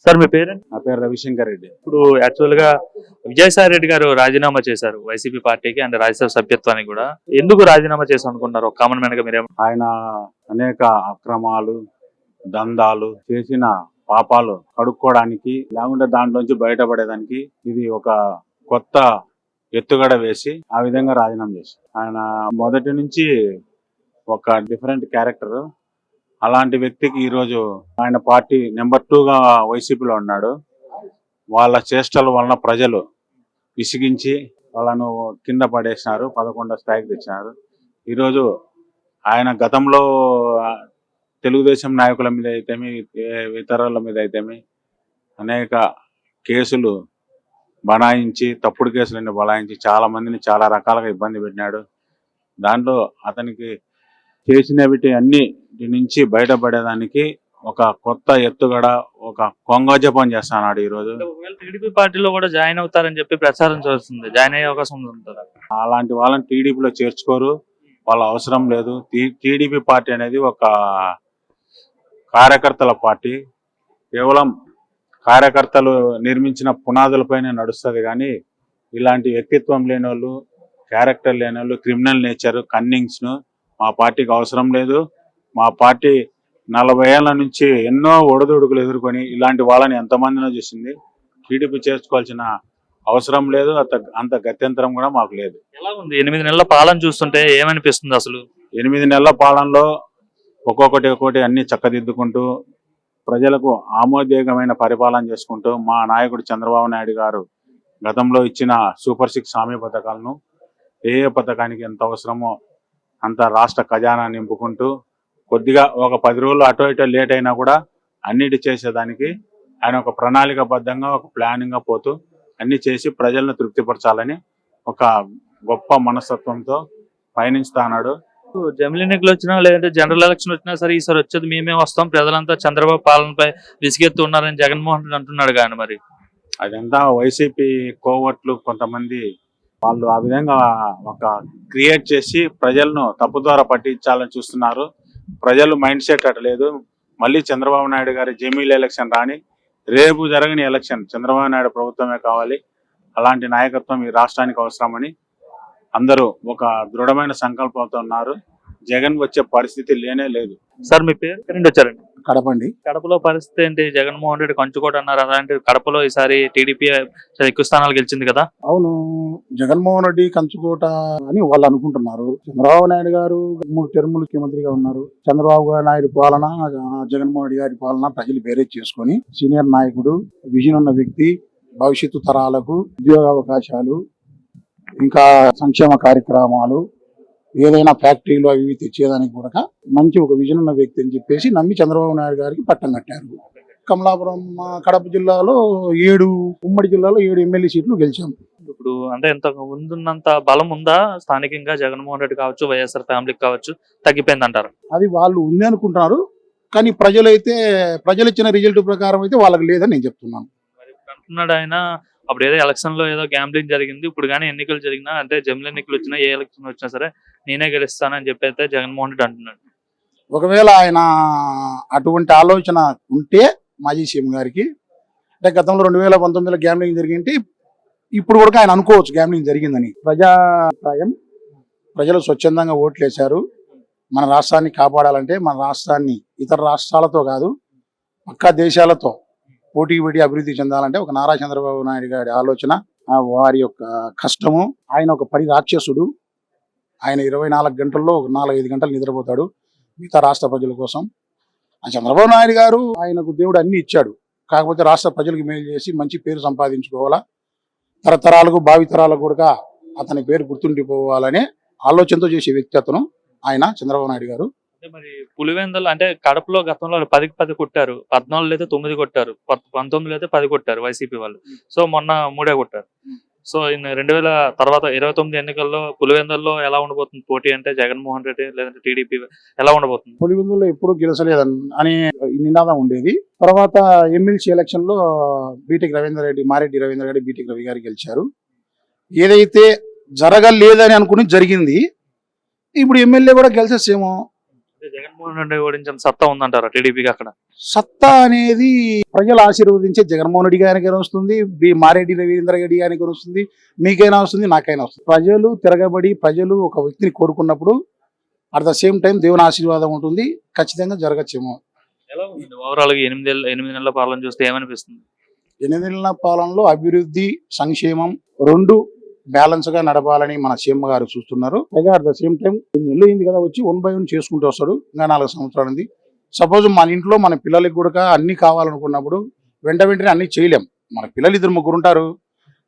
Sir మీ పేరు? నా పేరు రవిశంకర్ రెడ్డి. ఇప్పుడు యాక్చువల్ గా విజయసాయి రెడ్డి గారు రాజీనామా చేశారు వైసీపీ పార్టీకి అండ్ రాజ్యసభ సభ్యత్వానికి కూడా. ఎందుకు రాజీనామా చేశారు అనుకున్నారు? ఒక కామన్ మ్యాన్ గా మీరేమో. ఆయన అనేక అక్రమాలు, దందాలు చేసిన పాపాలు కడుక్కోవడానికి, లేకుంటే దాంట్లోంచి బయటపడేదానికి ఇది ఒక కొత్త ఎత్తుగడ వేసి ఆ విధంగా రాజీనామా చేశారు. ఆయన మొదటి నుంచి ఒక డిఫరెంట్ క్యారెక్టర్. అలాంటి వ్యక్తికి ఈరోజు ఆయన పార్టీ నెంబర్ 2గా వైసీపీలో ఉన్నాడు. వాళ్ళ చేష్టల వలన ప్రజలు విసిగించి వాళ్ళను కింద పడేసినారు, 11వ స్థాయికి తెచ్చినారు. ఈరోజు ఆయన గతంలో తెలుగుదేశం నాయకుల మీద అయితేమి, ఇతరుల మీద అయితేమి అనేక కేసులు బనాయించి, తప్పుడు కేసులన్నీ బనాయించి చాలా మందిని చాలా రకాలుగా ఇబ్బంది పెట్టినాడు. దాంట్లో అతనికి చేసినవిటి అన్ని నుంచి బయటపడేదానికి ఒక కొత్త ఎత్తుగడ, ఒక కొంగజపం చేస్తున్నాడు ఈరోజు. టీడీపీ పార్టీలో కూడా జాయిన్ అవుతారని చెప్పి ప్రచారం చేస్తుంది. జాయిన్ అయ్యే అవకాశం ఉంటుందా? అలాంటి వాళ్ళని టీడీపీలో చేర్చుకోరు, వాళ్ళ అవసరం లేదు. టీడీపీ పార్టీ అనేది ఒక కార్యకర్తల పార్టీ. కేవలం కార్యకర్తలు నిర్మించిన పునాదులపైనే నడుస్తుంది. కానీ ఇలాంటి వ్యక్తిత్వం లేని వాళ్ళు, క్యారెక్టర్ లేని వాళ్ళు, క్రిమినల్ నేచర్, కన్నింగ్స్ మా పార్టీకి అవసరం లేదు. మా పార్టీ 40 ఏళ్ల నుంచి ఎన్నో ఒడిదుడుకులు ఎదుర్కొని ఇలాంటి వాళ్ళని ఎంతమందినో చూసింది. టీడీపీ చేర్చుకోవాల్సిన అవసరం లేదు, అంత గత్యంతరం కూడా మాకు లేదు. ఎలా ఉంది 8 నెలల పాలన చూస్తుంటే ఏమనిపిస్తుంది అసలు? 8 నెలల పాలనలో ఒక్కొక్కటి అన్ని చక్కదిద్దుకుంటూ ప్రజలకు ఆమోదయోగ్యమైన పరిపాలన చేసుకుంటూ మా నాయకుడు చంద్రబాబు నాయుడు గారు గతంలో ఇచ్చిన సూపర్ 6 హామీ పథకాలను ఏ పథకానికి ఎంత అవసరమో అంత రాష్ట్ర ఖజానా నింపుకుంటూ కొద్దిగా ఒక 10 రోజులు అటో ఇటో లేట్ అయినా కూడా అన్నిటి చేసేదానికి ఆయన ఒక ప్రణాళికబద్ధంగా, ఒక ప్లానింగ్ గా పోతూ అన్ని చేసి ప్రజలను తృప్తిపరచాలని ఒక గొప్ప మనస్తత్వంతో పయనిస్తాడు. జమిలీ ఎన్నికలు వచ్చినా లేదంటే జనరల్ ఎలక్షన్ వచ్చినా సరే ఈసారి వచ్చేది మేమే వస్తాం, ప్రజలంతా చంద్రబాబు పాలనపై విసిగెత్తు ఉన్నారని జగన్మోహన్ రెడ్డి అంటున్నాడు. కానీ మరి అదంతా వైసీపీ కోవట్లు కొంతమంది వాళ్ళు ఆ విధంగా ఒక క్రియేట్ చేసి ప్రజలను తప్పుదార పట్టించాలని చూస్తున్నారు. ప్రజలు మైండ్ సెట్ అట్లేదు. మళ్ళీ చంద్రబాబు నాయుడు గారి జమీల్ ఎలక్షన్ రాని, రేపు జరగని ఎలక్షన్ చంద్రబాబు నాయుడు ప్రభుత్వమే కావాలి. అలాంటి నాయకత్వం ఈ రాష్ట్రానికి అవసరమని అందరూ ఒక దృఢమైన సంకల్పంతో ఉన్నారు. జగన్ వచ్చే పరిస్థితి లేనే లేదు. సార్ మీ పేరు? ఎక్కడి నుండి వచ్చారండి? కడపండి. కడపలో పరిస్థితి ఏంటి? జగన్మోహన్ రెడ్డి కంచుకోట అన్నారు. అలాంటి కడపలో ఈసారి టీడీపీ ఎక్కువ స్థానాలు గెలిచింది కదా? అవును, జగన్మోహన్ రెడ్డి కంచుకోట అని వాళ్ళు అనుకుంటున్నారు. చంద్రబాబు నాయుడు గారు 3 టర్ములు ముఖ్యమంత్రిగా ఉన్నారు. చంద్రబాబు నాయుడు పాలన, జగన్మోహన్ రెడ్డి గారి పాలన ప్రజలు బేరేజ్ చేసుకొని సీనియర్ నాయకుడు, విజన్ ఉన్న వ్యక్తి, భవిష్యత్తు తరాలకు ఉద్యోగ అవకాశాలు, ఇంకా సంక్షేమ కార్యక్రమాలు, ఏదైనా ఫ్యాక్టరీలు అవి తెచ్చేదానికి కూడా మంచి ఒక విజన్ ఉన్న వ్యక్తి అని చెప్పేసి నమ్మి చంద్రబాబు నాయుడు గారికి పట్టం కట్టారు. కమలాపురం కడప జిల్లాలో 7 ఉమ్మడి జిల్లాలో 7 ఎమ్మెల్యే సీట్లు గెలిచాం. ఇప్పుడు అంటే ఇంతకు ముందున్నంత బలం ఉందా స్థానికంగా? జగన్మోహన్ రెడ్డి కావచ్చు, వైఎస్ఆర్ ఫ్యామిలీకి కావచ్చు, తగ్గిపోయింది అంటారు? అది వాళ్ళు ఉంది అనుకుంటున్నారు, కానీ ప్రజలు ఇచ్చిన రిజల్ట్ ప్రకారం అయితే వాళ్ళకి లేదని నేను చెప్తున్నాను. మరి అంటున్నాడు ఆయన, అప్పుడు ఏదో ఎలక్షన్ లో ఏదో గ్యాంబ్లింగ్ జరిగింది, ఇప్పుడు కానీ ఎన్నికలు జరిగినా అంటే జమిలీ ఎన్నికలు వచ్చినా, ఏ ఎలక్షన్ వచ్చినా సరే నేనే గెలుస్తానని చెప్పి అయితే జగన్మోహన్ రెడ్డి అంటున్నాడు. ఒకవేళ ఆయన అటువంటి ఆలోచన ఉంటే మాజీ సీఎం గారికి, అంటే గతంలో 2019లో గ్యాంబ్లింగ్ జరిగింటే ఇప్పుడు కూడా ఆయన అనుకోవచ్చు గ్యాంబ్లింగ్ జరిగిందని. ప్రజాభిప్రాయం, ప్రజలు స్వచ్ఛందంగా ఓట్లేశారు. మన రాష్ట్రాన్ని కాపాడాలంటే మన రాష్ట్రాన్ని ఇతర రాష్ట్రాలతో కాదు పక్కా దేశాలతో పోటీ పెట్టి అభివృద్ధి చెందాలంటే ఒక నారా చంద్రబాబు నాయుడు గారి ఆలోచన, వారి యొక్క కష్టము. ఆయన ఒక పని రాక్షసుడు. ఆయన 24 గంటల్లో 4-5 గంటలు నిద్రపోతాడు మిగతా రాష్ట్ర ప్రజల కోసం. ఆ చంద్రబాబు నాయుడు గారు ఆయనకు దేవుడు అన్ని ఇచ్చాడు, కాకపోతే రాష్ట్ర ప్రజలకు మేలు చేసి మంచి పేరు సంపాదించుకోవాలా, తరతరాలకు భావితరాలకు కూడా అతని పేరు గుర్తుండిపోవాలనే ఆలోచనతో చేసే వ్యక్తి అతను ఆయన చంద్రబాబు నాయుడు గారు. అంటే మరి పులివెందులు అంటే కడపలో గతంలో 10కి 10 కొట్టారు, 14 అయితే 9 కొట్టారు, 19 అయితే 10 కొట్టారు వైసీపీ వాళ్ళు. సో మొన్న 3 కొట్టారు. సో 2000 తర్వాత 29 ఎన్నికల్లో పులివెందుల్లో ఎలా ఉండబోతుంది పోటీ? అంటే జగన్మోహన్ రెడ్డి లేదంటే టీడీపీ ఎలా ఉండబోతుంది? పులివెందుల్లో ఎప్పుడు గెలిచలేదని నినాదం ఉండేది. తర్వాత ఎమ్మెల్సీ ఎలక్షన్ లో మారెడ్డి రవీంద్ర రెడ్డి, బీటెక్ రవి గారు గెలిచారు. ఏదైతే జరగలేదని అనుకుని జరిగింది. ఇప్పుడు ఎమ్మెల్యే కూడా గెలిచేసేమో. జగన్మోహన్ జగన్మోహన్ రెడ్డి ఓడించిన సత్తా ఉందంటారా టీడీపీకి అక్కడ? సత్తా అనేది ప్రజలు ఆశీర్వదించే జగన్మోహన్ రెడ్డి గారికి వస్తుంది, మారెడ్డి రవీంద్ర రెడ్డి గారికి వస్తుంది, మీకైనా వస్తుంది, నాకైనా వస్తుంది. ప్రజలు తిరగబడి ప్రజలు ఒక వ్యక్తిని కోరుకున్నప్పుడు అట్ ద సేమ్ టైం దేవుని ఆశీర్వాదం ఉంటుంది, ఖచ్చితంగా జరగచ్చేమో. ఎలా ఉంది ఓవరాల్ గా 8 నెలల పాలన చూస్తే ఏమనిపిస్తుంది? 8 నెలల పాలనలో అభివృద్ధి సంక్షేమం రెండు బ్యాలెన్స్ గా నడపాలని మన సీఎం గారు చూస్తున్నారు. పైగా అట్ ద సేమ్ టైం 8 నెలలు అయింది కదా, వచ్చి 1 by 1 చేసుకుంటూ వస్తాడు. ఇంకా 4 సంవత్సరాలు ఉంది. సపోజ్ మన ఇంట్లో మన పిల్లలకి కూడా అన్ని కావాలనుకున్నప్పుడు వెంటనే అన్ని చేయలేం. మన పిల్లలు 2-3 ఉంటారు,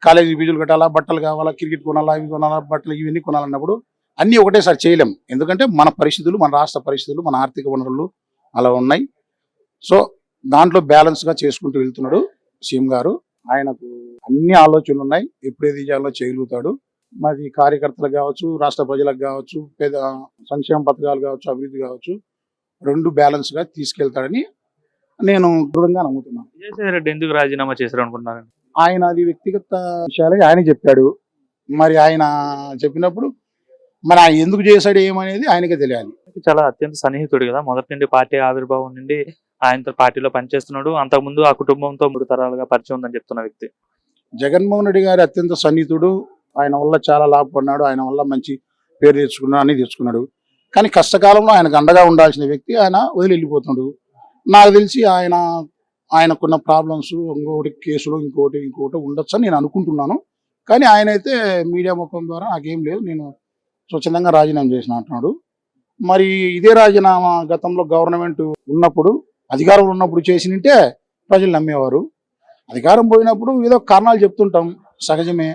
కాలేజీ ఫీజులు కట్టాలా, బట్టలు కావాలా, క్రికెట్ కొనాలా, ఇవి కొనాలా, బట్టలు ఇవన్నీ కొనాలన్నప్పుడు అన్ని ఒకటేసారి చేయలేం. ఎందుకంటే మన పరిస్థితులు, మన రాష్ట్ర పరిస్థితులు, మన ఆర్థిక వనరులు అలా ఉన్నాయి. సో దాంట్లో బ్యాలెన్స్ గా చేసుకుంటూ వెళ్తున్నాడు సీఎం గారు. ఆయనకు అన్ని ఆలోచనలు ఉన్నాయి, ఎప్పుడేది చేయాలో చేయగలుగుతాడు. మరి కార్యకర్తలకు కావచ్చు, రాష్ట్ర ప్రజలకు కావచ్చు, పేద సంక్షేమ పథకాలు కావచ్చు, అభివృద్ధి కావచ్చు, రెండు బ్యాలెన్స్ గా తీసుకెళ్తాడని నేను దృఢంగా నమ్ముతున్నాను. విజయసాయి రెడ్డి ఎందుకు రాజీనామా చేశారు అనుకుంటున్నారు? ఆయన అది వ్యక్తిగత విషయాలే ఆయన చెప్పాడు. మరి ఆయన చెప్పినప్పుడు మరి ఆయన ఎందుకు చేశాడు ఏమనేది ఆయనకే తెలియాలి. చాలా అత్యంత సన్నిహితుడు కదా, మొదటి నుండి పార్టీ ఆవిర్భావం నుండి ఆయనతో పార్టీలో పనిచేస్తున్నాడు. అంతకుముందు ఆ కుటుంబంతో 3 తరాలుగా పరిచయం ఉందని చెప్తున్న వ్యక్తి. జగన్మోహన్ రెడ్డి గారి అత్యంత సన్నిహితుడు. ఆయన వల్ల చాలా లాభపడినాడు, ఆయన వల్ల మంచి పేరు తెచ్చుకున్నాడు, అన్ని తెచ్చుకున్నాడు. కానీ కష్టకాలంలో ఆయనకు అండగా ఉండాల్సిన వ్యక్తి ఆయన వదిలి వెళ్ళిపోతున్నాడు. నాకు తెలిసి ఆయనకున్న ప్రాబ్లమ్స్, ఇంకొకటి కేసులు, ఇంకోటి ఉండొచ్చు అని నేను అనుకుంటున్నాను. కానీ ఆయన అయితే మీడియా ముఖం ద్వారా నాకేం లేదు, నేను స్వచ్ఛందంగా రాజీనామా చేసిన అంటున్నాడు. మరి ఇదే రాజీనామా గతంలో గవర్నమెంట్ ఉన్నప్పుడు, అధికారంలో ఉన్నప్పుడు చేసినంటే ప్రజలు నమ్మేవారు. అధికారం పోయినప్పుడు ఏదో కారణాలు చెప్తుంటాం, సహజమే.